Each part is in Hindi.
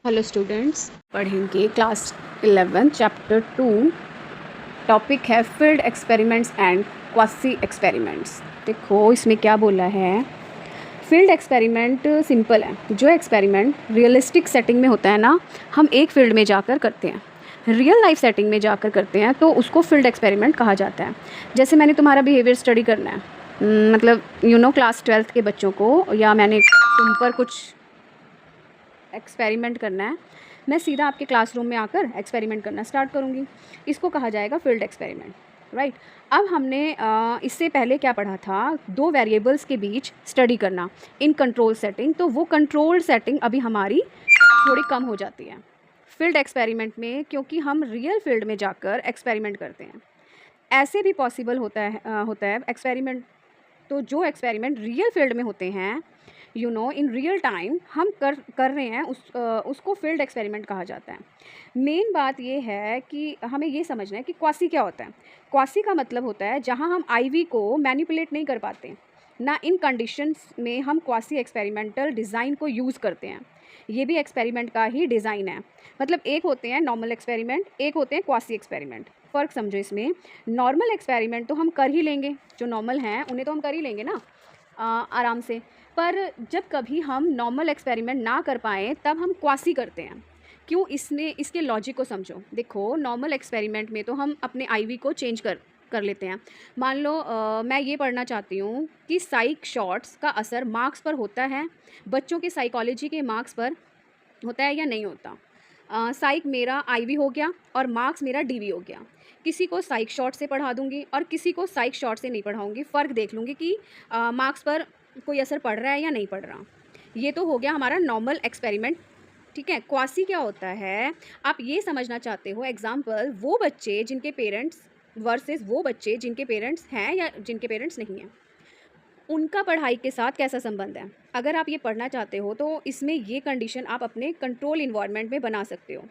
हेलो स्टूडेंट्स, पढ़ेंगे क्लास 11 चैप्टर 2। टॉपिक है field experiments and quasi experiments. देखो इसमें क्या बोला है। फील्ड एक्सपेरिमेंट सिंपल है। जो एक्सपेरिमेंट रियलिस्टिक सेटिंग में होता है ना, हम एक फील्ड में जाकर करते हैं, रियल लाइफ सेटिंग में जाकर करते हैं, तो उसको फील्ड एक्सपेरिमेंट कहा जाता है। जैसे मैंने तुम्हारा बिहेवियर स्टडी करना है, मतलब क्लास 12th के बच्चों को, या मैंने तुम पर कुछ एक्सपेरिमेंट करना है, मैं सीधा आपके क्लासरूम में आकर एक्सपेरिमेंट करना स्टार्ट करूँगी। इसको कहा जाएगा फील्ड एक्सपेरिमेंट, राइट। अब हमने इससे पहले क्या पढ़ा था, दो वेरिएबल्स के बीच स्टडी करना इन कंट्रोल सेटिंग। तो वो कंट्रोल सेटिंग अभी हमारी थोड़ी कम हो जाती है फील्ड एक्सपेरिमेंट में, क्योंकि हम रियल फील्ड में जाकर एक्सपेरिमेंट करते हैं। ऐसे भी पॉसिबल होता है एक्सपेरिमेंट। तो जो एक्सपेरिमेंट रियल फील्ड में होते हैं, इन रियल टाइम हम कर रहे हैं, उसको फील्ड एक्सपेरिमेंट कहा जाता है। मेन बात ये है कि हमें ये समझना है कि क्वासी क्या होता है। क्वासी का मतलब होता है जहाँ हम आईवी को मैनिपुलेट नहीं कर पाते ना, इन कंडीशंस में हम क्वासी एक्सपेरिमेंटल डिज़ाइन को यूज़ करते हैं। ये भी एक्सपेरिमेंट का ही डिज़ाइन है। मतलब एक होते हैं नॉर्मल एक्सपेरिमेंट, एक होते हैं क्वासी एक्सपेरिमेंट। फ़र्क समझो इसमें। नॉर्मल एक्सपेरिमेंट तो हम कर ही लेंगे, जो नॉर्मल हैं उन्हें तो हम कर ही लेंगे ना आराम से। पर जब कभी हम नॉर्मल एक्सपेरिमेंट ना कर पाएँ, तब हम क्वासी करते हैं। क्यों? इसके लॉजिक को समझो। देखो, नॉर्मल एक्सपेरिमेंट में तो हम अपने आईवी को चेंज कर लेते हैं। मान लो मैं ये पढ़ना चाहती हूँ कि साइक शॉट्स का असर मार्क्स पर होता है, बच्चों के साइकोलॉजी के मार्क्स पर होता है या नहीं होता। साइक मेरा आईवी हो गया और मार्क्स मेरा डीवी हो गया। किसी को साइक शॉर्ट से पढ़ा दूंगी और किसी को साइक शॉर्ट से नहीं पढ़ाऊंगी। फ़र्क देख लूँगी कि मार्क्स पर कोई असर पड़ रहा है या नहीं पड़ रहा। ये तो हो गया हमारा नॉर्मल एक्सपेरिमेंट, ठीक है। क्वासी क्या होता है, आप ये समझना चाहते हो। एग्जाम्पल, वो बच्चे जिनके पेरेंट्स वर्सेस वो बच्चे जिनके पेरेंट्स हैं या जिनके पेरेंट्स नहीं हैं, उनका पढ़ाई के साथ कैसा संबंध है। अगर आप ये पढ़ना चाहते हो तो इसमें ये कंडीशन आप अपने कंट्रोल इन्वायरमेंट में बना सकते हो।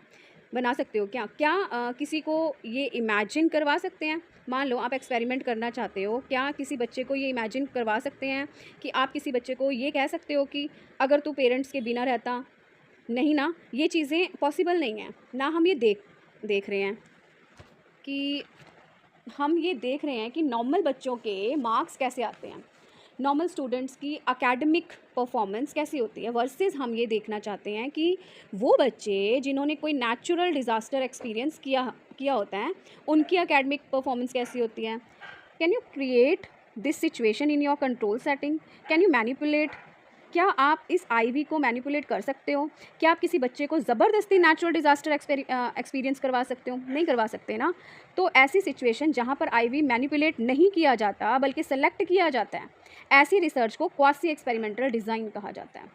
क्या क्या किसी को ये इमेजिन करवा सकते हैं। मान लो आप एक्सपेरिमेंट करना चाहते हो, क्या किसी बच्चे को ये इमेजिन करवा सकते हैं कि आप किसी बच्चे को ये कह सकते हो कि अगर तू पेरेंट्स के बिना रहता। नहीं ना, ये चीज़ें पॉसिबल नहीं हैं ना। हम ये देख रहे हैं कि नॉर्मल बच्चों के मार्क्स कैसे आते हैं, नॉर्मल स्टूडेंट्स की एकेडमिक परफॉर्मेंस कैसी होती है, वर्सेस हम ये देखना चाहते हैं कि वो बच्चे जिन्होंने कोई नेचुरल डिज़ास्टर एक्सपीरियंस किया होता है, उनकी एकेडमिक परफॉर्मेंस कैसी होती है। Can you create this situation in your control setting? Can you manipulate? क्या आप इस आईवी को मैनिपुलेट कर सकते हो? क्या आप किसी बच्चे को ज़बरदस्ती नेचुरल डिज़ास्टर एक्सपीरियंस करवा सकते हो? नहीं करवा सकते ना। तो ऐसी सिचुएशन जहाँ पर आईवी मैनिपुलेट नहीं किया जाता बल्कि सेलेक्ट किया जाता है, ऐसी रिसर्च को क्वासी एक्सपेरिमेंटल डिज़ाइन कहा जाता है।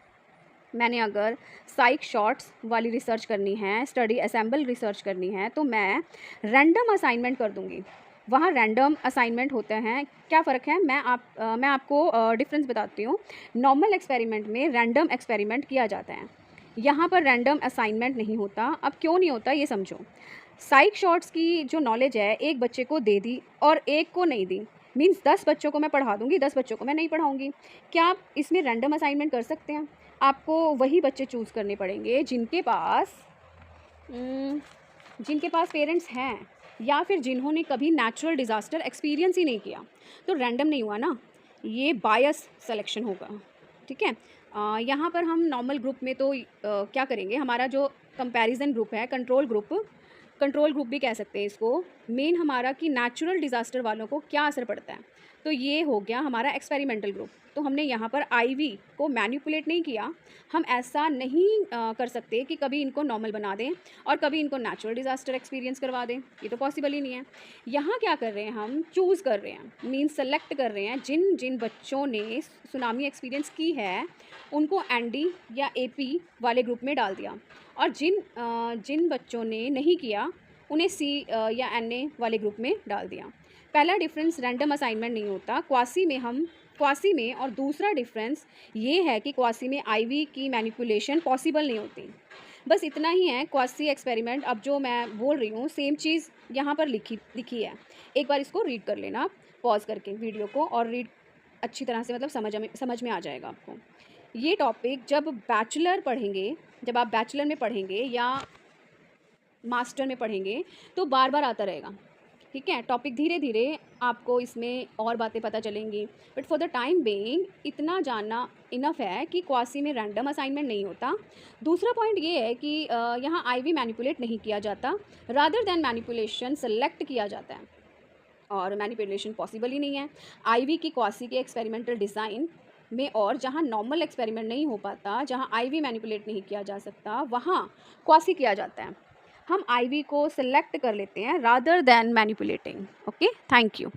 मैंने अगर साइक शॉट्स वाली रिसर्च करनी है, स्टडी असेंबल रिसर्च करनी है, तो मैं रैंडम असाइनमेंट कर दूंगी। वहाँ रैंडम असाइनमेंट होते हैं। क्या फ़र्क है, मैं आपको डिफरेंस बताती हूँ। नॉर्मल एक्सपेरिमेंट में रैंडम एक्सपेरिमेंट किया जाता है, यहाँ पर रैंडम असाइनमेंट नहीं होता। अब क्यों नहीं होता ये समझो। साइक शॉट्स की जो नॉलेज है, एक बच्चे को दे दी और एक को नहीं दी, मीन्स 10 बच्चों को मैं पढ़ा दूंगी, 10 बच्चों को मैं नहीं पढ़ाऊंगी। क्या आप इसमें रैंडम असाइनमेंट कर सकते हैं? आपको वही बच्चे चूज़ करने पड़ेंगे जिनके पास पेरेंट्स हैं, या फिर जिन्होंने कभी नेचुरल डिज़ास्टर एक्सपीरियंस ही नहीं किया। तो रैंडम नहीं हुआ ना, ये बायस सिलेक्शन होगा, ठीक है। यहाँ पर हम नॉर्मल ग्रुप में तो क्या करेंगे, हमारा जो कंपैरिजन ग्रुप है, कंट्रोल ग्रुप भी कह सकते हैं इसको। मेन हमारा कि नेचुरल डिज़ास्टर वालों को क्या असर पड़ता है, तो ये हो गया हमारा एक्सपेरिमेंटल ग्रुप। तो हमने यहाँ पर आईवी को मैनिपुलेट नहीं किया। हम ऐसा नहीं कर सकते कि कभी इनको नॉर्मल बना दें और कभी इनको नेचुरल डिज़ास्टर एक्सपीरियंस करवा दें, ये तो पॉसिबल ही नहीं है। यहाँ क्या कर रहे हैं, हम चूज़ कर रहे हैं, मीन्स सेलेक्ट कर रहे हैं। जिन जिन बच्चों ने सुनामी एक्सपीरियंस की है, उनको एनडी या एपी वाले ग्रुप में डाल दिया, और जिन बच्चों ने नहीं किया, उन्हें सी या एनए वाले ग्रुप में डाल दिया। पहला डिफरेंस रैंडम असाइनमेंट नहीं होता क्वासी में, और दूसरा डिफरेंस ये है कि क्वासी में आईवी की मैनिपुलेशन पॉसिबल नहीं होती। बस इतना ही है क्वासी एक्सपेरिमेंट। अब जो मैं बोल रही हूँ सेम चीज़ यहाँ पर लिखी है। एक बार इसको रीड कर लेना, पॉज करके वीडियो को, और रीड अच्छी तरह से, मतलब समझ में आ जाएगा आपको। ये टॉपिक जब बैचलर पढ़ेंगे, जब आप बैचलर में पढ़ेंगे या मास्टर में पढ़ेंगे तो बार बार आता रहेगा, ठीक है। टॉपिक धीरे धीरे आपको इसमें और बातें पता चलेंगी, but for the time being इतना जानना इनफ है कि क्वासी में रैंडम असाइनमेंट नहीं होता। दूसरा पॉइंट ये है कि यहाँ आईवी मैनिपुलेट नहीं किया जाता, रादर दैन मैनिपुलेशन सेलेक्ट किया जाता है, और मैनिपुलेशन पॉसिबल ही नहीं है आईवी की क्वासी के एक्सपेरिमेंटल डिज़ाइन में। और जहाँ नॉर्मल एक्सपेरिमेंट नहीं हो पाता, जहाँ आईवी मैनिपुलेट नहीं किया जा सकता, वहाँ क्वासी किया जाता है। हम आईवी को सिलेक्ट कर लेते हैं rather than manipulating. Okay, thank you.